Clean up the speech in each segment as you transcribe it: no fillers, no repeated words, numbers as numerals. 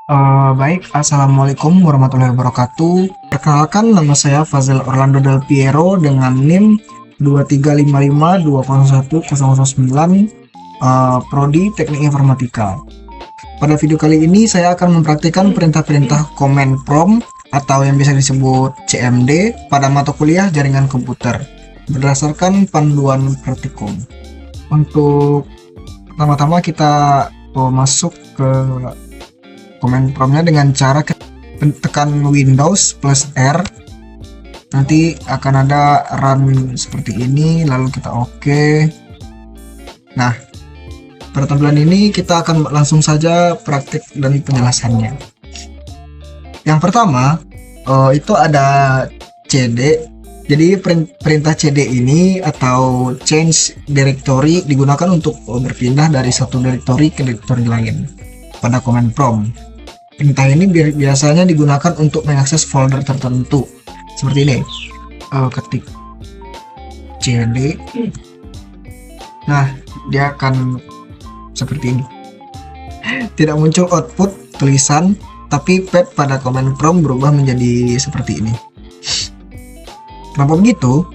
Baik, Assalamualaikum warahmatullahi wabarakatuh. Perkenalkan, nama saya Fazil Orlando Del Piero dengan NIM 2355201009, Prodi Teknik Informatika. Pada video kali ini saya akan mempraktikkan perintah-perintah command prompt atau yang bisa disebut CMD pada mata kuliah jaringan komputer berdasarkan panduan praktikum. Untuk pertama-tama kita masuk ke command promptnya dengan cara tekan Windows plus R. Nanti akan ada run seperti ini, lalu kita oke. Nah, pada tampilan ini kita akan langsung saja praktik dan penjelasannya. Yang pertama itu ada CD. Jadi perintah CD ini atau change directory digunakan untuk berpindah dari satu directory ke directory lain pada command prompt. Perintah ini biasanya digunakan untuk mengakses folder tertentu seperti ini. Ketik cd, nah dia akan seperti ini. Tidak muncul output tulisan, tapi pad pada command prompt berubah menjadi seperti ini. Kenapa begitu?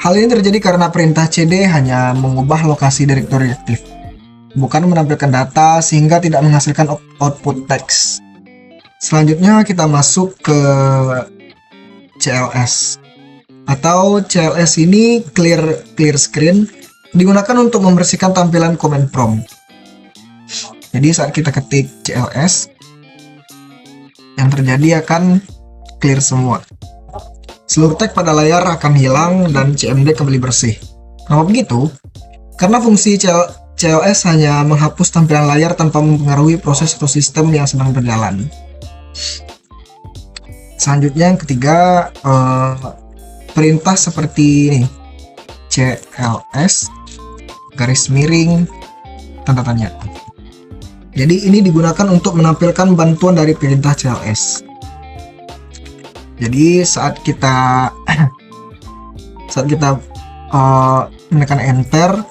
Hal ini terjadi karena perintah cd hanya mengubah lokasi direktori aktif, bukan menampilkan data, sehingga tidak menghasilkan output teks. Selanjutnya kita masuk ke CLS atau CLS ini clear screen, digunakan untuk membersihkan tampilan command prompt. Jadi saat kita ketik CLS, yang terjadi akan clear semua. Seluruh teks pada layar akan hilang dan CMD kembali bersih. Kenapa begitu? Karena fungsi CLS hanya menghapus tampilan layar tanpa mempengaruhi proses atau sistem yang sedang berjalan. Selanjutnya yang ketiga, perintah seperti ini, CLS garis miring tanda tanya. Jadi ini digunakan untuk menampilkan bantuan dari perintah CLS. Jadi saat kita menekan enter,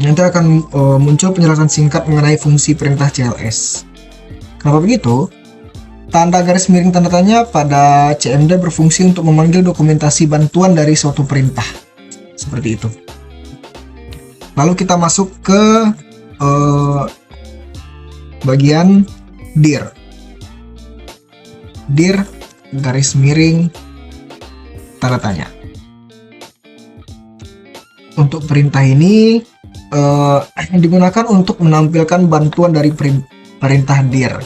nanti akan muncul penjelasan singkat mengenai fungsi perintah CLS. Kenapa begitu? Tanda garis miring tanda tanya pada CMD berfungsi untuk memanggil dokumentasi bantuan dari suatu perintah. Seperti itu. Lalu kita masuk ke bagian dir. Dir garis miring tanda tanya. Untuk perintah ini digunakan untuk menampilkan bantuan dari perintah dir.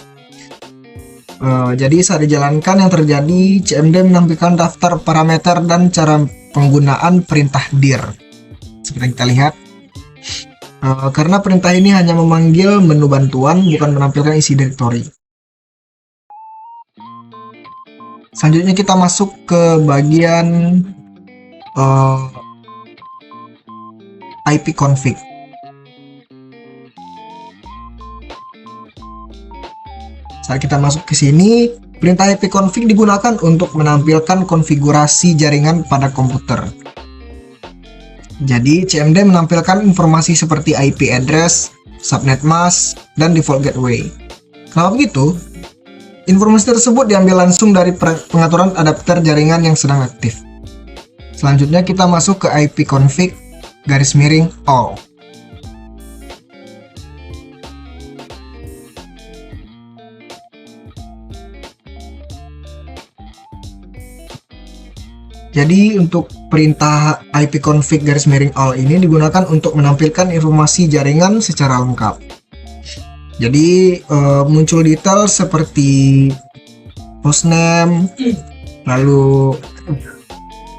Jadi saat dijalankan yang terjadi, CMD menampilkan daftar parameter dan cara penggunaan perintah dir. Seperti yang kita lihat, karena perintah ini hanya memanggil menu bantuan, bukan menampilkan isi directory. Selanjutnya kita masuk ke bagian ipconfig. Saat kita masuk ke sini, perintah ipconfig digunakan untuk menampilkan konfigurasi jaringan pada komputer. Jadi CMD menampilkan informasi seperti IP address, subnet mask, dan default gateway. Kenapa begitu? Informasi tersebut diambil langsung dari pengaturan adapter jaringan yang sedang aktif. Selanjutnya kita masuk ke ipconfig garis miring all. Jadi untuk perintah ipconfig garis miring all ini digunakan untuk menampilkan informasi jaringan secara lengkap. Jadi muncul detail seperti hostname, lalu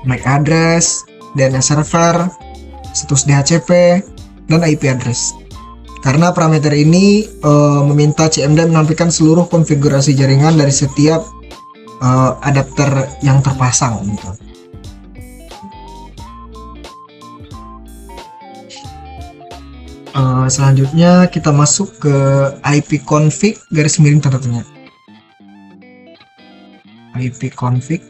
MAC address, DNS server, status DHCP, dan IP address. Karena parameter ini meminta CMD menampilkan seluruh konfigurasi jaringan dari setiap adapter yang terpasang gitu. Selanjutnya kita masuk ke ipconfig garis miring tanda tanya. ipconfig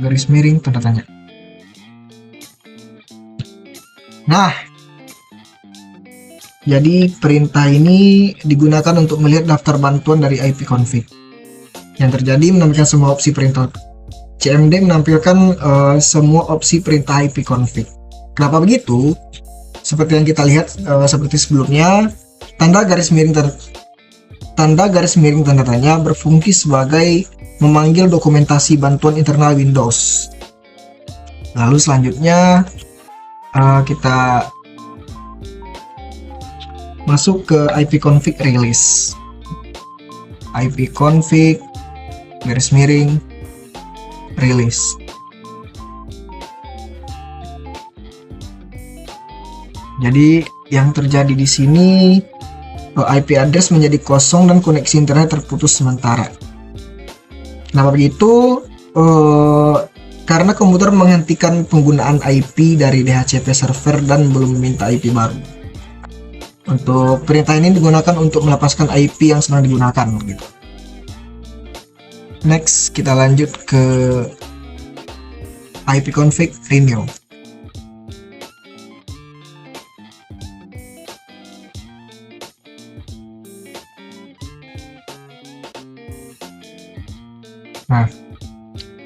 garis miring tanda tanya. Nah, Jadi perintah ini digunakan untuk melihat daftar bantuan dari ipconfig. Yang terjadi menampilkan semua opsi perintah. CMD menampilkan semua opsi perintah ipconfig. Kenapa begitu? Seperti yang kita lihat seperti sebelumnya, tanda garis miring tanda tanya berfungsi sebagai memanggil dokumentasi bantuan internal Windows. Lalu selanjutnya kita masuk ke ipconfig release. ipconfig garis miring release. Jadi yang terjadi di sini IP address menjadi kosong dan koneksi internet terputus sementara. Kenapa begitu? Karena komputer menghentikan penggunaan IP dari DHCP server dan belum meminta IP baru. Untuk perintah ini digunakan untuk melepaskan IP yang sedang digunakan gitu. Next, kita lanjut ke ipconfig renew. Nah,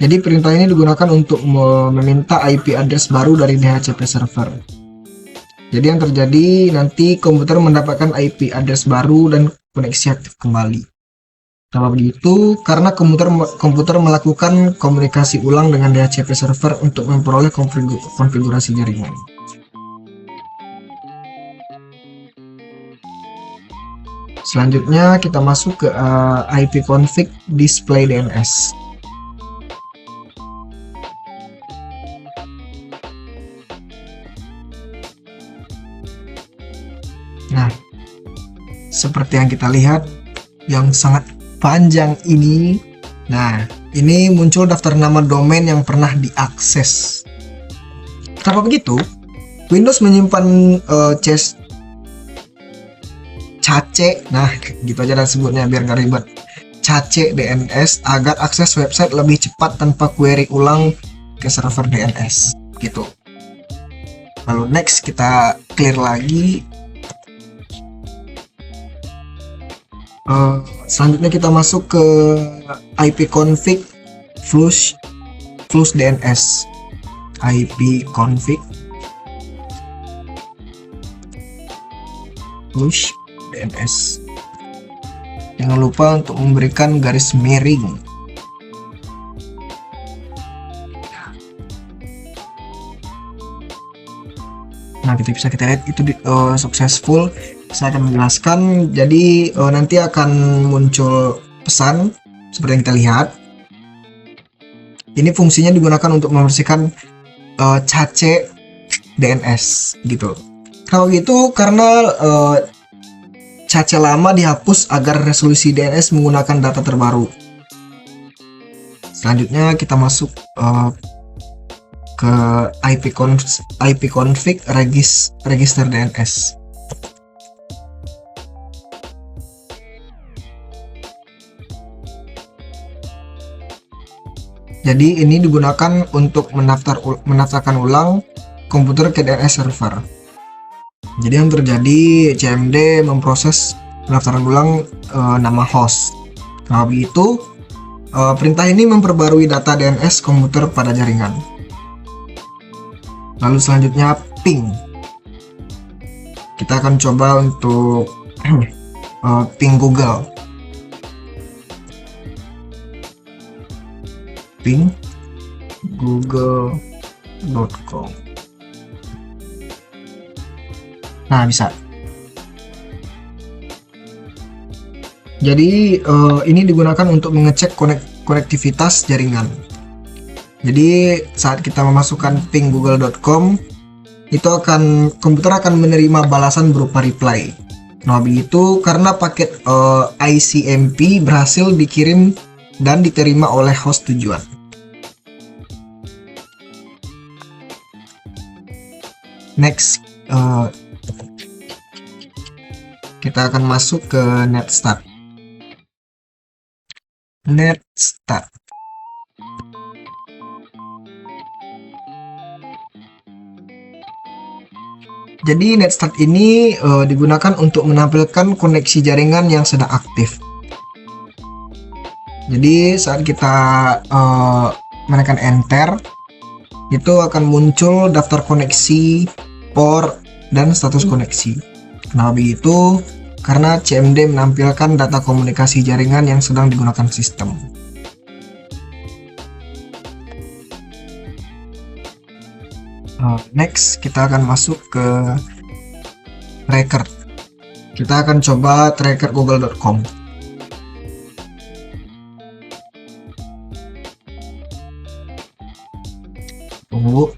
jadi perintah ini digunakan untuk meminta IP address baru dari DHCP server. Jadi yang terjadi nanti komputer mendapatkan IP address baru dan koneksi aktif kembali. Kenapa begitu? Karena komputer melakukan komunikasi ulang dengan DHCP server untuk memperoleh konfigurasi jaringan. Selanjutnya kita masuk ke ipconfig display DNS. Nah, seperti yang kita lihat yang sangat panjang ini. Nah, ini muncul daftar nama domain yang pernah diakses. Kenapa begitu? Windows menyimpan cache, nah gitu aja dan sebutnya biar gak ribet, cache DNS agar akses website lebih cepat tanpa query ulang ke server DNS gitu. Lalu next kita clear lagi. Selanjutnya kita masuk ke ipconfig flush DNS. ipconfig flush DNS. Jangan lupa untuk memberikan garis miring. Nah, kita lihat itu successful. Saya akan menjelaskan. Jadi nanti akan muncul pesan seperti yang kita lihat. Ini fungsinya digunakan untuk membersihkan cache DNS gitu. Kalau gitu karena cache lama dihapus agar resolusi DNS menggunakan data terbaru. Selanjutnya kita masuk ke ipconfig register DNS. Jadi ini digunakan untuk mendaftarkan ulang komputer ke DNS server. Jadi yang terjadi, CMD memproses pendaftaran ulang nama host. Nah, begitu perintah ini memperbarui data DNS komputer pada jaringan. Lalu selanjutnya ping. Kita akan coba untuk ping Google. Ping google.com. Nah, bisa. Jadi ini digunakan untuk mengecek konektivitas jaringan. Jadi saat kita memasukkan ping google.com, itu komputer akan menerima balasan berupa reply. Nah, begitu karena paket ICMP berhasil dikirim dan diterima oleh host tujuan. Next, kita akan masuk ke netstart. Jadi NetStart ini digunakan untuk menampilkan koneksi jaringan yang sedang aktif. Jadi saat kita menekan enter, itu akan muncul daftar koneksi, port, dan status koneksi. Nah begitu karena CMD menampilkan data komunikasi jaringan yang sedang digunakan sistem. Next kita akan masuk ke tracker. Kita akan coba tracker google.com. Tunggu.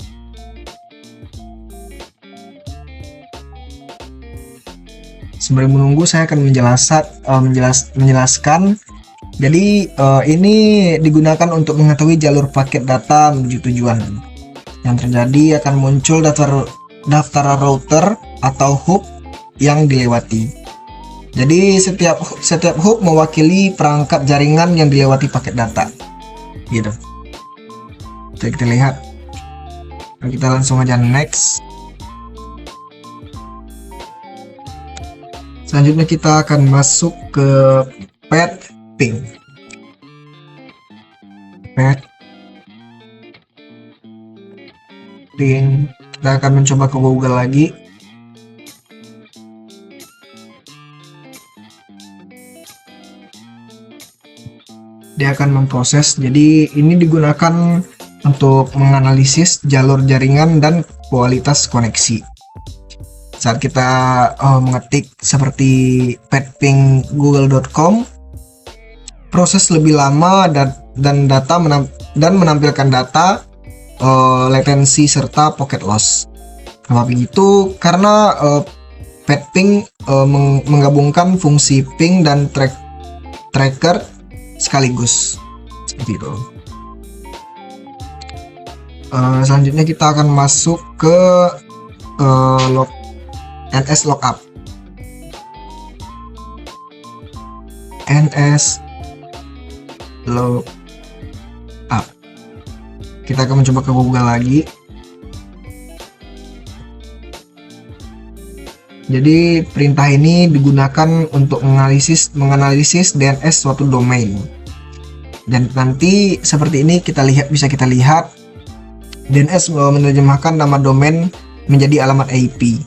Sembari menunggu saya akan menjelaskan. Jadi ini digunakan untuk mengetahui jalur paket data menuju tujuan. Yang terjadi akan muncul daftar router atau hub yang dilewati. Jadi setiap hub mewakili perangkat jaringan yang dilewati paket data. Gitu. Kita lihat. Kita langsung aja next. Selanjutnya kita akan masuk ke pet ping. Kita akan mencoba ke Google lagi. Dia akan memproses. Jadi ini digunakan untuk menganalisis jalur jaringan dan kualitas koneksi. Saat kita mengetik seperti petping google.com, proses lebih lama dan menampilkan data, latensi serta pocket loss. Kenapa begitu? Karena petping menggabungkan fungsi ping dan tracker sekaligus, seperti itu. Selanjutnya kita akan masuk ke NS lookup. NS lookup. Kita akan mencoba ke Google lagi. Jadi perintah ini digunakan untuk menganalisis DNS suatu domain. Dan nanti seperti ini bisa kita lihat DNS menerjemahkan nama domain menjadi alamat IP.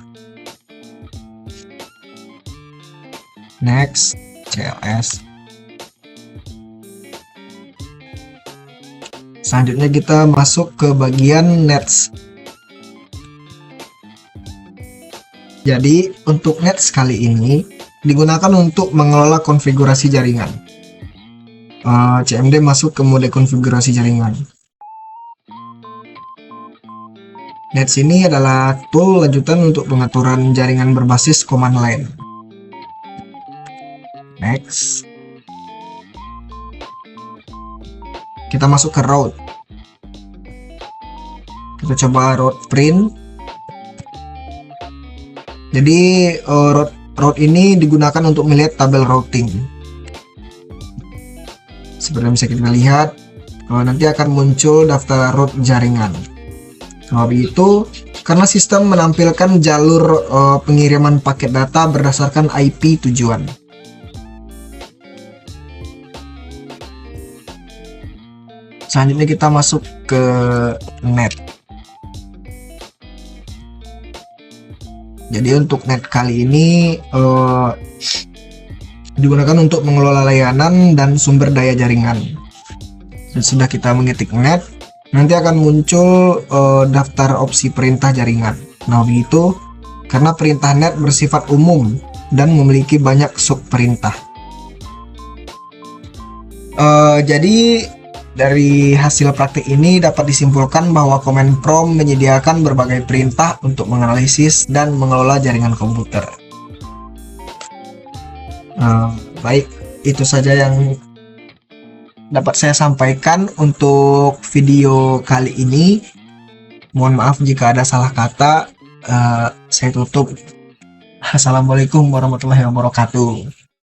Next, CLS. Selanjutnya kita masuk ke bagian Nets. Jadi untuk Nets kali ini digunakan untuk mengelola konfigurasi jaringan. CMD masuk ke mode konfigurasi jaringan. Nets ini adalah tool lanjutan untuk pengaturan jaringan berbasis command line. Next. Kita masuk ke route. Kita coba route print. Jadi route ini digunakan untuk melihat tabel routing. Seperti yang bisa kita lihat, nanti akan muncul daftar route jaringan. Sebab itu, karena sistem menampilkan jalur pengiriman paket data berdasarkan IP tujuan. Selanjutnya kita masuk ke net. Jadi untuk net kali ini digunakan untuk mengelola layanan dan sumber daya jaringan. Sudah kita mengetik net, nanti akan muncul daftar opsi perintah jaringan. Nah begitu, karena perintah net bersifat umum dan memiliki banyak sub perintah. Jadi dari hasil praktik ini dapat disimpulkan bahwa command prompt menyediakan berbagai perintah untuk menganalisis dan mengelola jaringan komputer. Baik, itu saja yang dapat saya sampaikan untuk video kali ini. Mohon maaf jika ada salah kata. Saya tutup. Assalamualaikum warahmatullahi wabarakatuh.